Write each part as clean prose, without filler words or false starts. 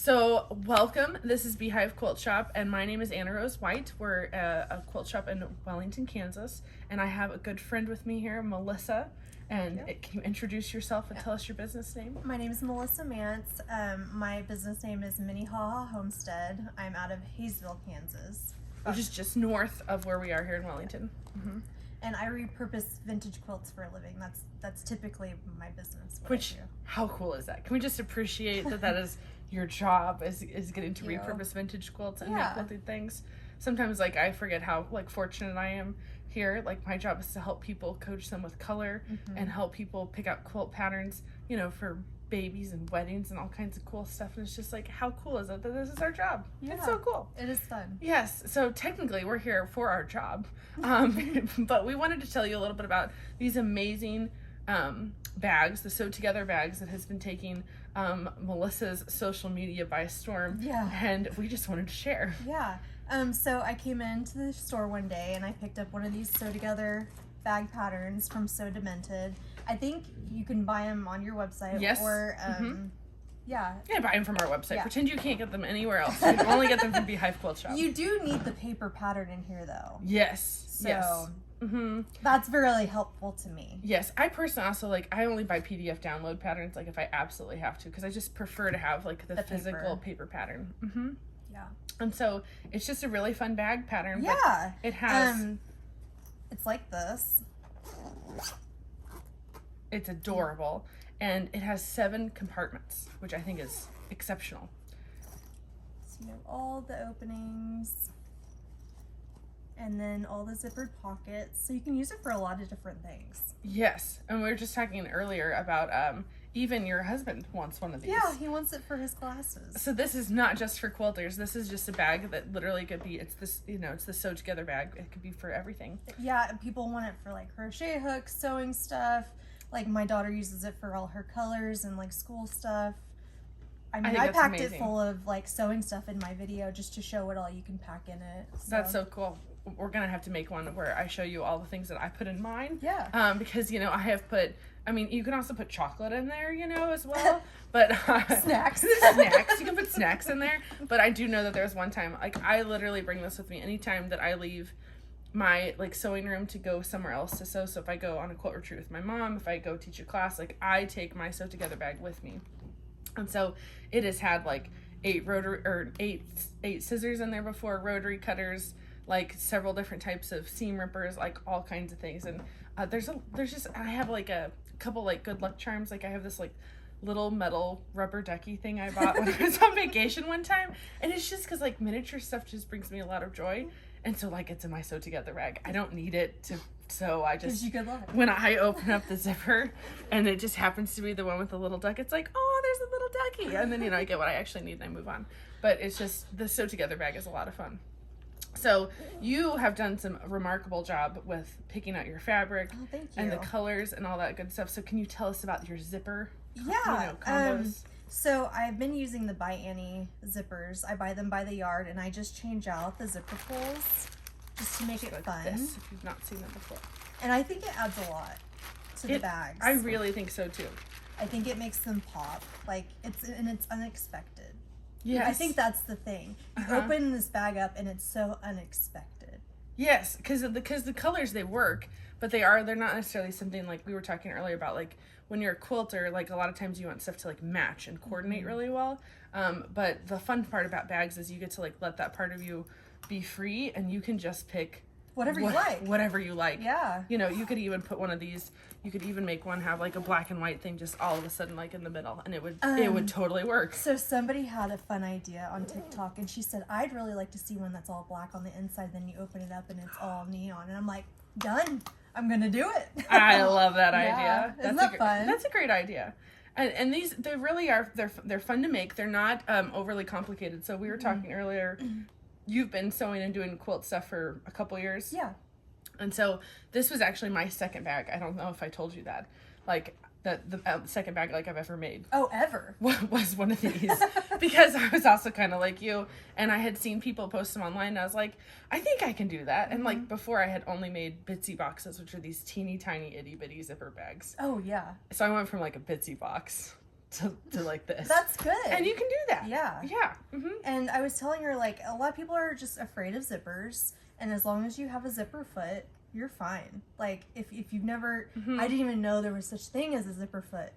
So, welcome. This is Beehive Quilt Shop, and my name is Anna Rose White. We're a quilt shop in Wellington, Kansas, and I have a good friend with me here, Melissa. And can you introduce yourself and tell us your business name? My name is Melissa Mance. My business name is Minniehaha Homestead. I'm out of Hayesville, Kansas. Which is just north of where we are here in Wellington. Mm-hmm. And I repurpose vintage quilts for a living. That's typically my business. Which, how cool is that? Can we just appreciate that is your job is getting to repurpose vintage quilts and make quilted things? Sometimes I forget how fortunate I am here. My job is to help people, coach them with color and help people pick out quilt patterns, for babies and weddings and all kinds of cool stuff. And it's just how cool is it that this is our job? Yeah, it's so cool. It is fun. Yes. So technically we're here for our job. But we wanted to tell you a little bit about these amazing bags, the Sew Together bags that has been taking Melissa's social media by storm. Yeah. And we just wanted to share. Yeah. So I came into the store one day and I picked up one of these Sew Together bag patterns from So Demented. I think you can buy them on your website. Yes. Or yeah, buy them from our website. Pretend you can't get them anywhere else. You can only get them from Beehive Quilt Shop. You do need the paper pattern in here though. Yes. So yes. That's really helpful to me. Yes, I personally also I only buy PDF download patterns if I absolutely have to, because I just prefer to have the physical paper pattern. Yeah. And so it's just a really fun bag pattern. Yeah. But it has. It's like this. It's adorable, and it has 7 compartments, which I think is exceptional. So you have all the openings. And then all the zippered pockets, so you can use it for a lot of different things. Yes, and we were just talking earlier about even your husband wants one of these. Yeah, he wants it for his classes. So this is not just for quilters. This is just a bag that literally could be. It's this, it's the Sew Together bag. It could be for everything. Yeah, and people want it for crochet hooks, sewing stuff. My daughter uses it for all her colors and school stuff. I mean, I packed it full of sewing stuff in my video just to show what all you can pack in it. So. That's so cool. We're gonna have to make one where I show you all the things that I put in mine. Yeah. Because I have put. I mean, you can also put chocolate in there, as well. But snacks. Snacks. You can put snacks in there. But I do know that there's one time, I literally bring this with me anytime that I leave my sewing room to go somewhere else to sew. So if I go on a quilt retreat with my mom, if I go teach a class, I take my Sew Together bag with me. And so it has had 8 scissors in there before, rotary cutters, several different types of seam rippers, all kinds of things. And I have a couple good luck charms. I have this little metal rubber ducky thing I bought when I was on vacation one time, and it's just because miniature stuff just brings me a lot of joy. And so it's in my Sew Together bag. I don't need it to sew. I just, gives you good luck. When I open up the zipper and it just happens to be the one with the little duck, it's oh, there's a little ducky. And then I get what I actually need and I move on. But it's just, the Sew Together bag is a lot of fun. So you have done some remarkable job with picking out your fabric and the colors and all that good stuff. So can you tell us about your zipper combos? So I've been using the By Annie zippers. I buy them by the yard and I just change out the zipper pulls just to make it fun. This, if you've not seen them before. And I think it adds a lot to the bags. I really think so too. I think it makes them pop. It's unexpected. Yes. I think that's the thing. You open this bag up and it's so unexpected. Yes, because the colors, they work, but they're not necessarily something we were talking earlier about, when you're a quilter, a lot of times you want stuff to match and coordinate really well. But the fun part about bags is you get to let that part of you be free, and you can just pick whatever you like. Whatever you like. Yeah. You could even put one of these. You could even make one have a black and white thing just all of a sudden in the middle, and it would totally work. So somebody had a fun idea on TikTok, and she said, I'd really like to see one that's all black on the inside, then you open it up and it's all neon. And I'm like, done. I'm gonna do it. I love that idea. Isn't that fun? That's a great idea. And these, they really are, they're fun to make. They're not overly complicated. So we were talking earlier, you've been sewing and doing quilt stuff for a couple years. Yeah. And so this was actually my second bag. I don't know if I told you that. The second bag I've ever made. Oh, ever? Was one of these. Because I was also kind of like you, and I had seen people post them online, and I was like, I think I can do that. And before, I had only made Bitsy boxes, which are these teeny tiny itty bitty zipper bags. Oh, yeah. So I went from a Bitsy box to like this. That's good. And you can do that. Yeah. Yeah. Mm-hmm. And I was telling her, like, a lot of people are just afraid of zippers, and as long as you have a zipper foot, you're fine. Like, if you've never, I didn't even know there was such thing as a zipper foot.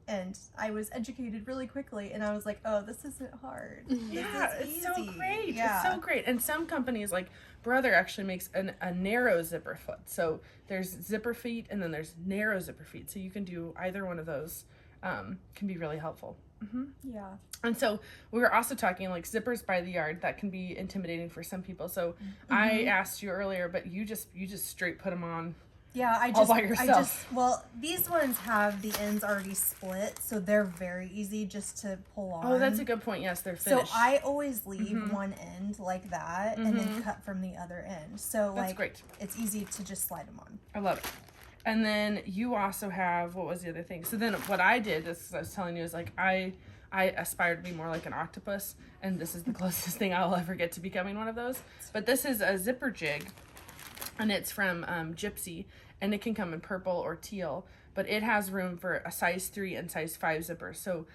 And I was educated really quickly, and I was like, "Oh, this isn't hard. Yeah, this is it's so easy." great. Yeah. It's so great. And some companies, like Brother, actually makes a narrow zipper foot. So there's zipper feet, and then there's narrow zipper feet. So you can do either one of those. Can be really helpful. Yeah. And so we were also talking like zippers by the yard. That can be intimidating for some people. So I asked you earlier, but you just straight put them on. Yeah, all by yourself. Well, these ones have the ends already split, so they're very easy just to pull on. Oh, that's a good point. Yes, they're finished. So I always leave one end like that and then cut from the other end. So that's like, great. It's easy to just slide them on. I love it. And then you also have, what was the other thing? So then what I did, as I was telling you, is like I aspire to be more like an octopus, and this is the closest thing I'll ever get to becoming one of those. But this is a zipper jig, and it's from Gypsy, and it can come in purple or teal, but it has room for a size 3 and size 5 zippers. So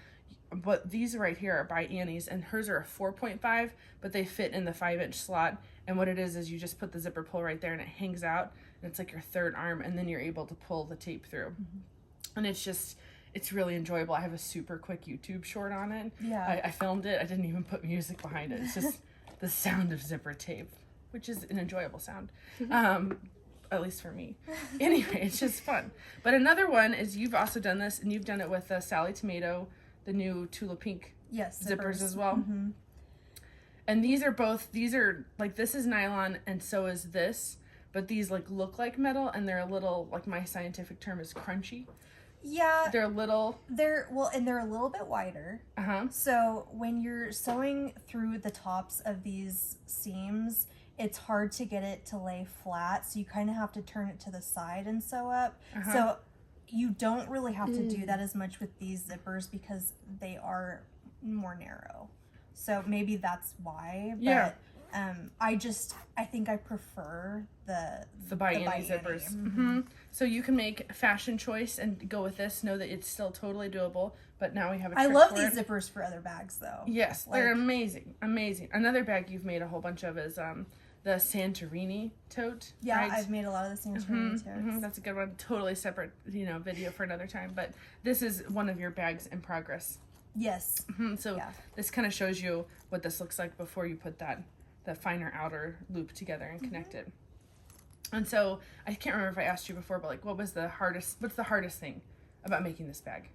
but these right here are by Annie's, and hers are a 4.5, but they fit in the 5-inch slot. And what it is you just put the zipper pull right there, and it hangs out, and it's like your third arm, and then you're able to pull the tape through. And it's really enjoyable. I have a super quick YouTube short on it. Yeah. I filmed it. I didn't even put music behind it. It's just the sound of zipper tape, which is an enjoyable sound. At least for me. Anyway, it's just fun. But another one is, you've also done this, and you've done it with Sally Tomato, the new Tula Pink zippers as well. And these are like, this is nylon and so is this, but these like look like metal, and they're a little, like, my scientific term is crunchy. Yeah. They're a little. And they're a little bit wider. So when you're sewing through the tops of these seams, it's hard to get it to lay flat, so you kind of have to turn it to the side and sew up. So you don't really have to do that as much with these zippers because they are more narrow. So maybe that's why. But yeah. I think I prefer the by Annie zippers. So you can make a fashion choice and go with this. Know that it's still totally doable. But now we have a trick. I love these zippers for other bags, though. Yes, they're amazing, amazing. Another bag you've made a whole bunch of is the Santorini tote. Yeah, right? I've made a lot of the Santorini totes. That's a good one. Totally separate, video for another time. But this is one of your bags in progress. Yes. So this kind of shows you what this looks like before you put the finer outer loop together and connect it. And so I can't remember if I asked you before, but like, what's the hardest thing about making this bag?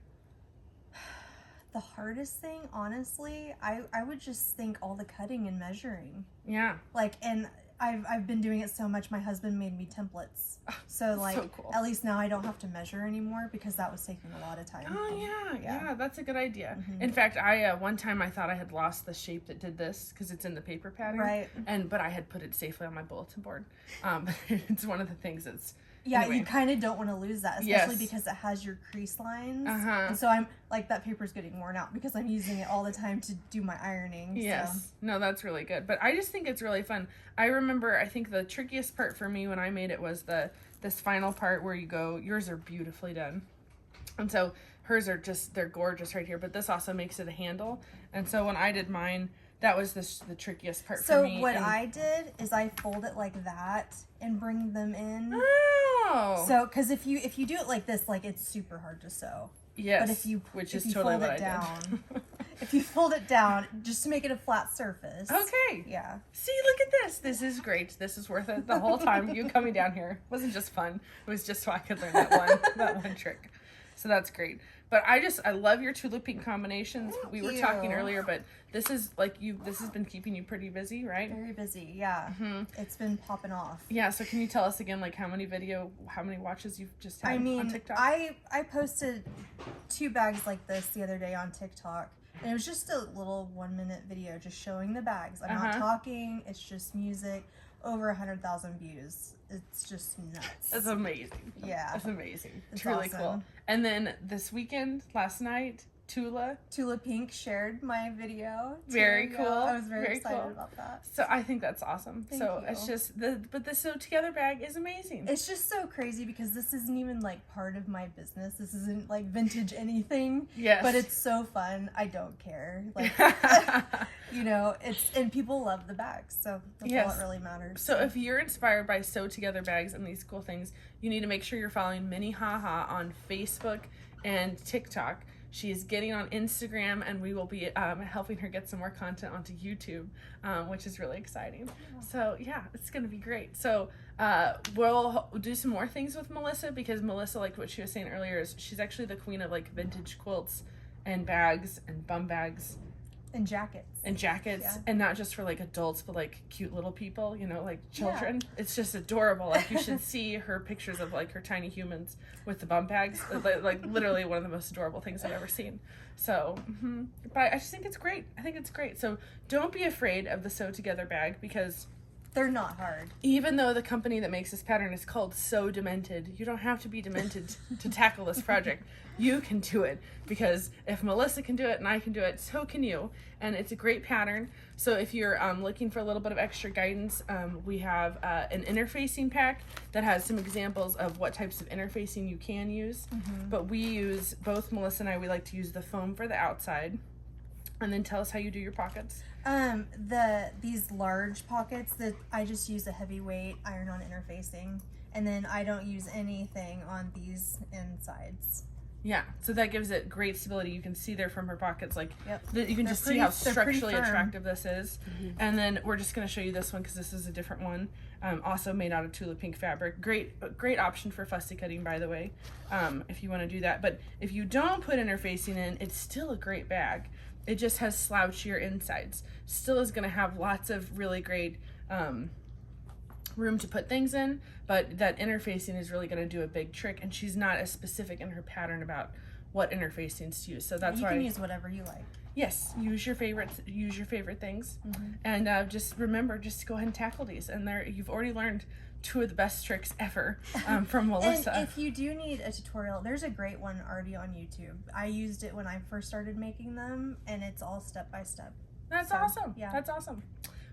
The hardest thing, honestly, I would just think all the cutting and measuring. Yeah. Like, and I've been doing it so much, my husband made me templates. So like, so cool. At least now I don't have to measure anymore because that was taking a lot of time. Oh yeah, that's a good idea. In fact, I one time I thought I had lost the shape that did this because it's in the paper pattern. Right. But I had put it safely on my bulletin board. It's one of the things that's. Yeah, anyway. You kind of don't want to lose that, especially because it has your crease lines. And so I'm like, that paper's getting worn out because I'm using it all the time to do my ironing. Yes. So. No, that's really good. But I just think it's really fun. I remember, I think the trickiest part for me when I made it was this final part where you go, yours are beautifully done. And so hers are they're gorgeous right here. But this also makes it a handle. And so when I did mine, that was the trickiest part for me. So what I did is I fold it like that and bring them in. Oh. So, because if you do it like this, like, it's super hard to sew. Yes. But if you totally fold it down, if you fold it down just to make it a flat surface. Okay. Yeah. See, look at this. This is great. This is worth it. The whole time you coming down here wasn't just fun. It was just so I could learn that one trick. So that's great. But I love your Tula Pink combinations. We were talking earlier, but this is this has been keeping you pretty busy, right? Very busy, yeah. It's been popping off. Yeah, so can you tell us again, like, how many watches you've just had on TikTok? I posted 2 bags like this the other day on TikTok. And it was just a little 1-minute video just showing the bags. I'm not talking, it's just music. Over 100,000 views. It's just nuts. That's amazing. Yeah. That's amazing. It's really awesome. cool. And then this weekend, last night, Tula Pink shared my video. Very cool. I was very excited about that. So I think that's awesome. Thank you. It's just but the sew together bag is amazing. It's just so crazy because this isn't even like part of my business. This isn't like vintage anything. Yes. But it's so fun. I don't care. Like you know, and people love the bags, so that's all that really matters. So if you're inspired by sew together bags and these cool things, you need to make sure you're following Minniehaha on Facebook and TikTok. She is getting on Instagram, and we will be helping her get some more content onto YouTube, which is really exciting. Yeah. So yeah, it's going to be great. So we'll do some more things with Melissa, because Melissa, like what she was saying earlier, is she's actually the queen of like vintage quilts and bags and bum bags. And jackets. Yeah. And not just for like adults, but like cute little people, you know, like children. Yeah. It's just adorable. Like you should see her pictures of like her tiny humans with the bum bags. Like literally one of the most adorable things I've ever seen. So, but I just think it's great. I think it's great. So don't be afraid of the sew together bag, because they're not hard. Even though the company that makes this pattern is called So Demented, you don't have to be demented to tackle this project. You can do it, because if Melissa can do it and I can do it, so can you. And it's a great pattern. So if you're looking for a little bit of extra guidance, we have an interfacing pack that has some examples of what types of interfacing you can use. But we use, both Melissa and I, we like to use the foam for the outside. And then tell us how you do your pockets. These large pockets, that I just use a heavyweight iron-on interfacing, and then I don't use anything on these insides. Yeah, so that gives it great stability. You can see there from her pockets, like you can just see pretty, how structurally attractive this is. And then we're just going to show you this one because this is a different one, also made out of Tula Pink fabric. Great option for fussy cutting, by the way, if you want to do that. But if you don't put interfacing in, it's still a great bag. It just has slouchier insides. Still is going to have lots of really great room to put things in, but that interfacing is really going to do a big trick, and she's not as specific in her pattern about what interfacings to use. So that's why you can use whatever you like. Yes, use your favorite things, and just remember, just go ahead and tackle these. And you've already learned 2 of the best tricks ever from Melissa. And if you do need a tutorial, there's a great one already on YouTube. I used it when I first started making them, and it's all step by step. That's awesome. Yeah, that's awesome.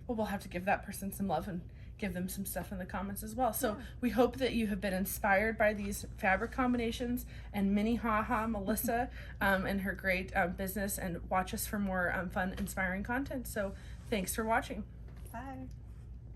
Well, we'll have to give that person some love and give them some stuff in the comments as well. So we hope that you have been inspired by these fabric combinations and Minniehaha Melissa and her great business, and watch us for more fun, inspiring content. So thanks for watching. Bye.